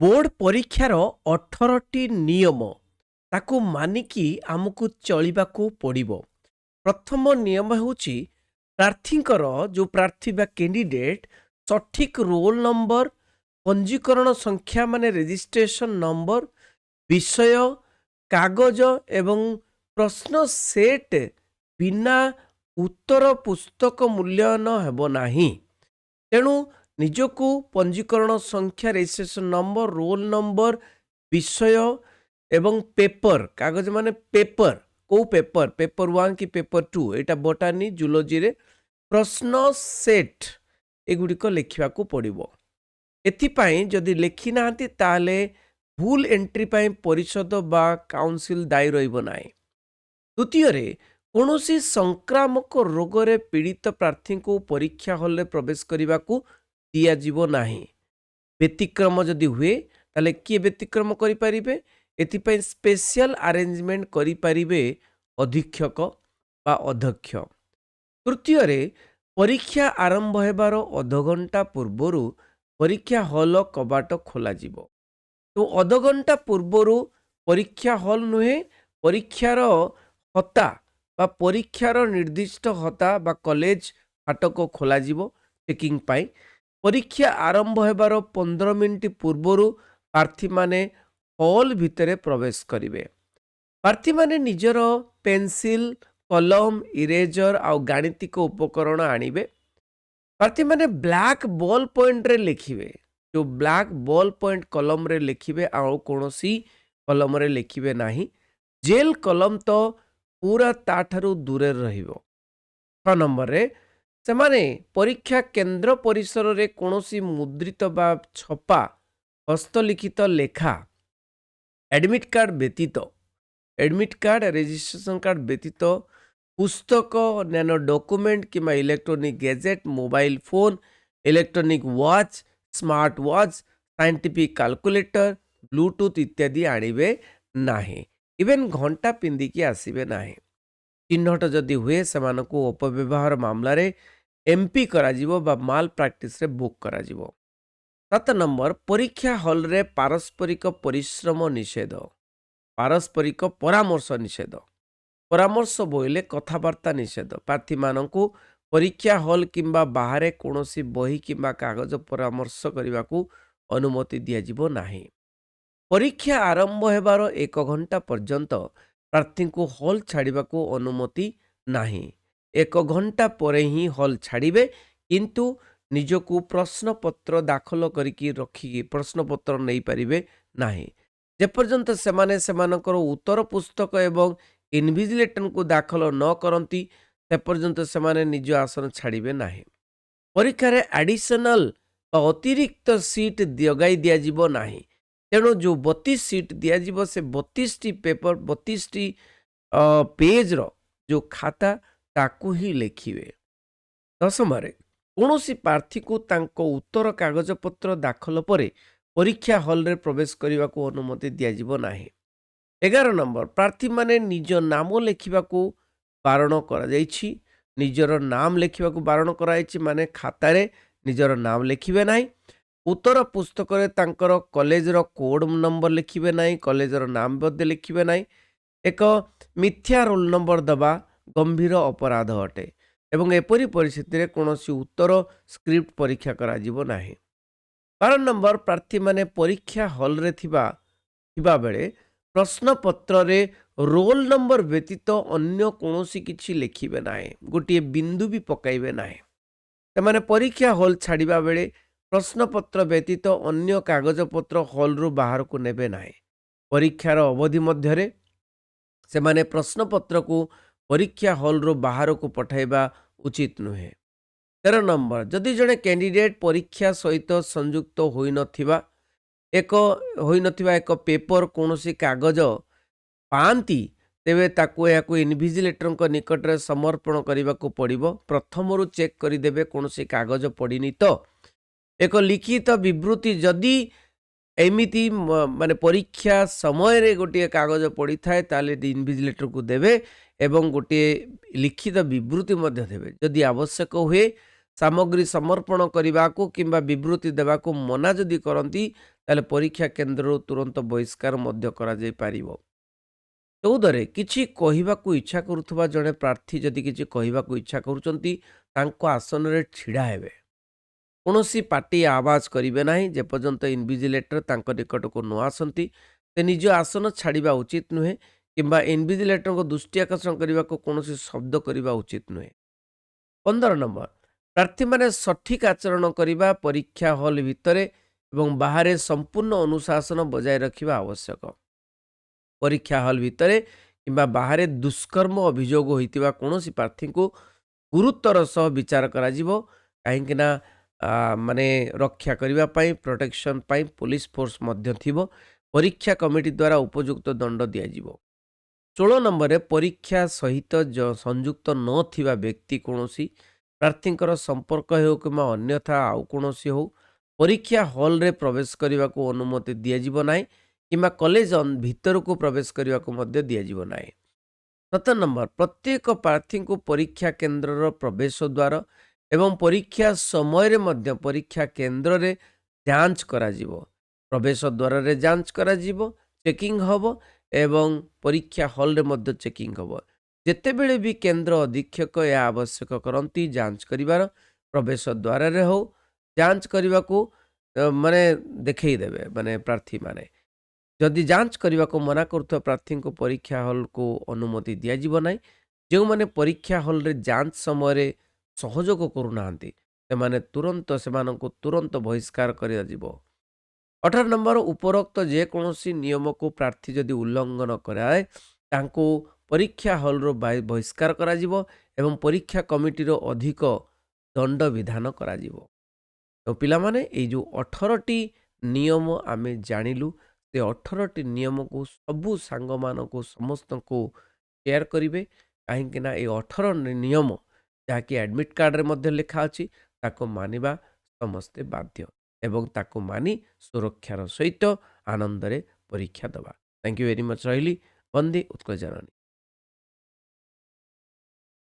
Board परीक्षार 18टी नियम ताकू मानिकी आमको चलिबाकू पड़िबो। प्रथम नियम होची प्रार्थींकर जो प्रार्थी बा कैंडिडेट सठिक रोल नंबर पंजीकरण संख्या माने रजिस्ट्रेशन नंबर विषय कागज एवं प्रश्न सेट बिना उत्तर पुस्तक मूल्यांकन हेबो नाही। तेणु निजकू पंजीकरण संख्या रजिस्ट्रेशन नंबर रोल नंबर विषय एवं पेपर कागज माने पेपर को पेपर पेपर 1 कि पेपर 2 एटा बोटानी जूलॉजी रे प्रश्न सेट एगुड़िक लिखा पड़ो। एथिपाई जदि लिखि नांती ताले भूल एंट्री पाई परिषद बा काउंसिल दायी रहिबो नाही। द्वितीय रे कौनसी संक्रामक रोग रे पीड़ित प्रार्थी को परीक्षा हॉल रे प्रवेश करने को दिया जीवो नाही। व्यतिक्रम जदि हुए ताले किए व्यतिक्रम करि परिबे एथिपाई स्पेशल अरेंजमेंट करि परिबे अधीक्षक बा अध्यक्ष। तृतीय रे परीक्षा आरंभ हेबार अध घंटा पूर्वरु परीक्षा हॉल कबाट खोला जिवो। तो अध घंटा पूर्वरु परीक्षा हॉल नुहे परीक्षार हता बा परीक्षार निर्दिष्ट हता बा कॉलेज फाटक खोला जिवो चेकिंग पाई। परीक्षा आरंभ हेबार 15 मिनिट पूर्वरु प्रार्थी माने हॉल भितरे प्रवेश करिवे। प्रार्थी माने निजर पेंसिल कलम इरेजर आ गाणितिक उपकरण आनिबे। प्रार्थी माने ब्लैक बॉल पॉइंट रे लिखिबे। जो ब्लैक बॉल पॉइंट कलम रे लिखिबे आ कोनोसी कलम रे लिखिबे नाही। जेल कलम तो पूरा ताठारु दूरे रहिबो। 6 नंबर रे सेमाने परीक्षा केंद्र परिसर रे कोनोसी मुद्रित बा छपा हस्तलिखित लेखा एडमिट कार्ड व्यतीत एडमिट कार्ड रजिस्ट्रेशन कार्ड व्यतीत पुस्तक अन्य डॉक्यूमेंट कि electronic gadget mobile phone electronic watch smart watch scientific calculator Bluetooth इत्यादि आनिबे नाही। इवेन घंटा पिंदिकी आसीबे नाही। चिन्हट जदि हुए सेमानकु अपव्यवहार मामला रे एमपी कराजिवो बा माल प्रैक्टिस रे बुक कराजिवो। 7 नंबर परीक्षा हॉल रे पारस्परिक परिश्रम निषेध पारस्परिक परामर्श निषेध। परामर्श बोइले कथाबार्ता निषेध। प्रार्थी मानकु परीक्षा हॉल किंबा बाहरे कोनोसी बही किंबा कागज परामर्श करने अनुमति दियाजिबो नाही। परीक्षा आरंभ हेबार 1 घंटा पर्यंत प्रार्थी को हॉल छाड़िबा को अनुमति नाही। 1 घंटा परे ही हॉल छाड़िबे किंतु निजकू प्रश्न पत्र दाखल करिकी रखिकी प्रश्न पत्र नहीं पारिबे नाही। जेपर्यंत सेमाने सेमानकर उत्तर पुस्तक एवं इनविजिलेटर को दाखल न करंती ते पर्यंत सेमाने निज आसन छाड़िबे नाही। परीक्षा रे एडिशनल अतिरिक्त सीट दिगाई दिया जिवो नाही। तेणु जो 32 सीट दिया जिवो से 32 टी पेपर 32 टी पेज रो जो खाता ताकू ही लिखिवे। 10 कौनसी प्रार्थी को तांको उत्तर कागज पत्र दाखल परे परीक्षा हॉल रे प्रवेश करने को अनुमति दियाजिबो नाही। 11 नंबर प्रार्थी माने निज नाम लिखा बारण करा जायछि। निजर नाम लिखा बारण कराइछि माने खाता रे निजर नाम लिखिबे नाही। उत्तर पुस्तक रे तांकर कॉलेज रो कोड नंबर लिखिबे नाही। कॉलेज रो नाम बदे लिखिबे नाही। एक मिथ्या रोल नंबर दबा गंभीर अपराध अटे एवं एपरी परिस्थिति रे कोनोसी उत्तर स्क्रिप्ट परीक्षा करा जिवो नाही। 12 नंबर प्रार्थी माने परीक्षा हॉल रे थिबा बेले प्रश्न पत्र रे रोल नंबर व्यतीत अन्य कोनोसी किछि लिखिबे नाही। गोटे बिंदु भी पकाइबे नाही। तमाने परीक्षा हॉल छाड़िबा बेले प्रश्न पत्र व्यतीत अन्य कागज पत्र हॉल रु बाहर को नेबे नाही। परीक्षार अवधि मध्य रे सेमाने प्रश्न पत्र को परीक्षा हॉल रु बाहर को पठाइबा उचित नुहे। 13 नंबर जदि जड़े कैंडिडेट परीक्षा सहित संयुक्त होई नथिबा एक पेपर कोनोसी कागज पांती तेबे ताकू याकू इनविजिलेटर को निकट रे समर्पण करने को पड़िबो। प्रथम रु चेक करि देबे कोनोसी कागज पड़िनी तो एक लिखित विवृत्ति जदि एमिति माने परीक्षा समय रे गोटे कागज पड़ी थाए ताले इनविजिलेटर को देबे एवं गोटे लिखित विवृत्ति मध्य देबे। जदि आवश्यक हुए ସାମଗ୍ରୀ ସମର୍ପଣ କରିବାକୁ କିମ୍ବା ବିବୃତ୍ତି ଦେବାକୁ ମନା ଯଦି କରନ୍ତି ତାହେଲେ ପରୀକ୍ଷା କେନ୍ଦ୍ରରୁ ତୁରନ୍ତ ବହିଷ୍କାର ମଧ୍ୟ କରାଯାଇପାରିବ। 14ରେ କିଛି କହିବାକୁ ଇଚ୍ଛା କରୁଥିବା ଜଣେ ପ୍ରାର୍ଥୀ ଯଦି କିଛି କହିବାକୁ ଇଚ୍ଛା କରୁଛନ୍ତି ତାଙ୍କ ଆସନରେ ଛିଡ଼ା ହେବେ। କୌଣସି ପାଟି ଆବାଜ କରିବେ ନାହିଁ ଯେପର୍ଯ୍ୟନ୍ତ ଇନଭିଜିଲେଟର ତାଙ୍କ ନିକଟକୁ ନ ଆସନ୍ତି। ସେ ନିଜ ଆସନ ଛାଡ଼ିବା ଉଚିତ ନୁହେଁ କିମ୍ବା ଇନଭିଜିଲେଟରଙ୍କ ଦୃଷ୍ଟି ଆକର୍ଷଣ କରିବାକୁ କୌଣସି ଶବ୍ଦ କରିବା ଉଚିତ ନୁହେଁ। 15 ନମ୍ବର, ପ୍ରାର୍ଥୀମାନେ ସଠିକ ଆଚରଣ କରିବା, ପରୀକ୍ଷା ହଲ୍ ଭିତରେ ଏବଂ ବାହାରେ ସମ୍ପୂର୍ଣ୍ଣ ଅନୁଶାସନ ବଜାୟ ରଖିବା ଆବଶ୍ୟକ। ପରୀକ୍ଷା ହଲ୍ ଭିତରେ କିମ୍ବା ବାହାରେ ଦୁଷ୍କର୍ମ ଅଭିଯୋଗ ହୋଇଥିବା କୌଣସି ପ୍ରାର୍ଥୀଙ୍କୁ ଗୁରୁତ୍ୱର ସହ ବିଚାର କରାଯିବ, କାହିଁକି ନା ମାନେ ରକ୍ଷା କରିବା ପାଇଁ, ପ୍ରୋଟେକ୍ସନ୍ ପାଇଁ ପୋଲିସ ଫୋର୍ସ ମଧ୍ୟ ଥିବ। ପରୀକ୍ଷା କମିଟି ଦ୍ୱାରା ଉପଯୁକ୍ତ ଦଣ୍ଡ ଦିଆଯିବ। 16 ନମ୍ବରରେ ପରୀକ୍ଷା ସହିତ ସଂଯୁକ୍ତ ନଥିବା ବ୍ୟକ୍ତି କୌଣସି ପ୍ରାର୍ଥୀଙ୍କର ସମ୍ପର୍କ ହେଉ କିମ୍ବା ଅନ୍ୟଥା ଆଉ କୌଣସି ହେଉ ପରୀକ୍ଷା ହଲ୍ରେ ପ୍ରବେଶ କରିବାକୁ ଅନୁମତି ଦିଆଯିବ ନାହିଁ କିମ୍ବା କଲେଜ ଭିତରକୁ ପ୍ରବେଶ କରିବାକୁ ମଧ୍ୟ ଦିଆଯିବ ନାହିଁ। 17 ନମ୍ବର, ପ୍ରତ୍ୟେକ ପ୍ରାର୍ଥୀଙ୍କୁ ପରୀକ୍ଷା କେନ୍ଦ୍ରର ପ୍ରବେଶ ଦ୍ୱାର ଏବଂ ପରୀକ୍ଷା ସମୟରେ ମଧ୍ୟ ପରୀକ୍ଷା କେନ୍ଦ୍ରରେ ଯାଞ୍ଚ କରାଯିବ। ପ୍ରବେଶ ଦ୍ୱାରରେ ଯାଞ୍ଚ କରାଯିବ, ଚେକିଂ ହେବ ଏବଂ ପରୀକ୍ଷା ହଲ୍ରେ ମଧ୍ୟ ଚେକିଂ ହେବ। ଯେତେବେଳେ ବି କେନ୍ଦ୍ର ଅଧୀକ୍ଷକ ଏହା ଆବଶ୍ୟକ କରନ୍ତି ଯାଞ୍ଚ କରିବାର, ପ୍ରବେଶ ଦ୍ୱାରରେ ହେଉ ଯାଞ୍ଚ କରିବାକୁ ମାନେ ଦେଖେଇଦେବେ ମାନେ ପ୍ରାର୍ଥୀମାନେ। ଯଦି ଯାଞ୍ଚ କରିବାକୁ ମନା କରୁଥିବା ପ୍ରାର୍ଥୀଙ୍କୁ ପରୀକ୍ଷା ହଲ୍କୁ ଅନୁମତି ଦିଆଯିବ ନାହିଁ। ଯେଉଁମାନେ ପରୀକ୍ଷା ହଲ୍ରେ ଯାଞ୍ଚ ସମୟରେ ସହଯୋଗ କରୁନାହାନ୍ତି ସେମାନଙ୍କୁ ତୁରନ୍ତ ବହିଷ୍କାର କରାଯିବ। 18 ନମ୍ବର, ଉପରୋକ୍ତ ଯେକୌଣସି ନିୟମକୁ ପ୍ରାର୍ଥୀ ଯଦି ଉଲ୍ଲଂଘନ କରାଏ ତାଙ୍କୁ ପରୀକ୍ଷା ହଲ୍ରୁ ବହିଷ୍କାର କରାଯିବ ଏବଂ ପରୀକ୍ଷା କମିଟିର ଅଧିକ ଦଣ୍ଡ ବିଧାନ କରାଯିବ। ତ ପିଲାମାନେ ଏଇ ଯେଉଁ 18ଟି ନିୟମ ଆମେ ଜାଣିଲୁ, ସେ 18ଟି ନିୟମକୁ ସବୁ ସାଙ୍ଗମାନଙ୍କୁ ସମସ୍ତଙ୍କୁ ସେୟାର କରିବେ, କାହିଁକି ନା এই 18 ନିୟମ ଯାହାକି ଆଡମିଟ୍ କାର୍ଡ଼ରେ ମଧ୍ୟ ଲେଖା ଅଛି ତାକୁ ମାନିବା ସମସ୍ତେ ବାଧ୍ୟ ଏବଂ ତାକୁ ମାନି ସୁରକ୍ଷାର ସହିତ ଆନନ୍ଦରେ ପରୀକ୍ଷା ଦେବା। Thank you very much. ରହିଲି। ବନ୍ଦେ ଉତ୍କଳ ଜନନୀ।